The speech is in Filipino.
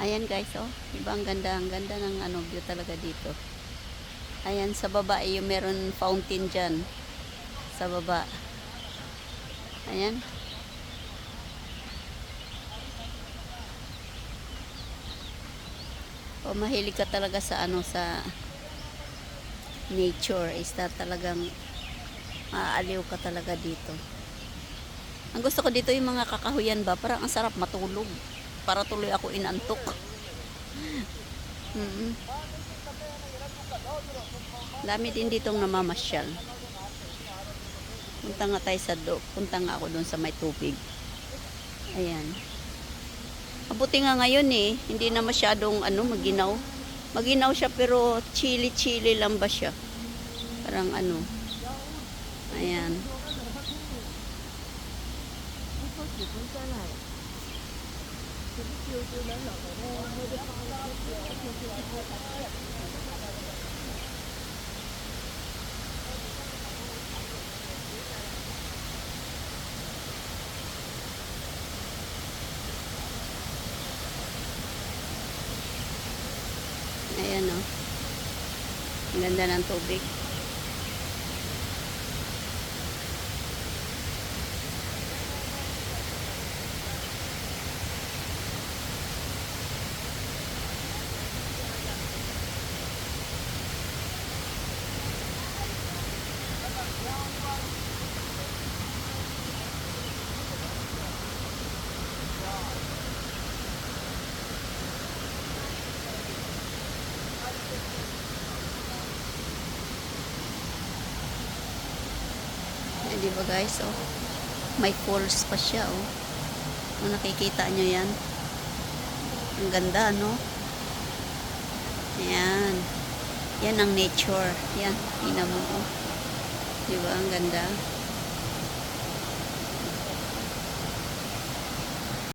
Ayan guys, oh. Diba ang ganda ng ano, view talaga dito. Ayan, sa baba yung meron fountain dyan. Sa baba. Ayan. O mahilig ka talaga sa ano, sa nature. Is that talagang maaaliw ka talaga dito. Ang gusto ko dito yung mga kakahuyan ba, parang ang sarap matulog. Para tuloy ako inantok. Dami din ditong namamasyal. Punta nga tayo sa punta nga ako doon sa may tubig. Ayan. Mabuti nga ngayon eh, hindi na masyadong ano, maginaw. Maginaw siya pero chili-chili lang ba siya? Parang ano. Ayan. Ayan o. Ang ganda ng tubig. Ayan, di ba guys, oh. May falls pa siya, oh. Kung nakikita nyo yan. Ang ganda, no? Ayan. Yan ang nature. Yan, ina mo, oh. Di ba, ang ganda.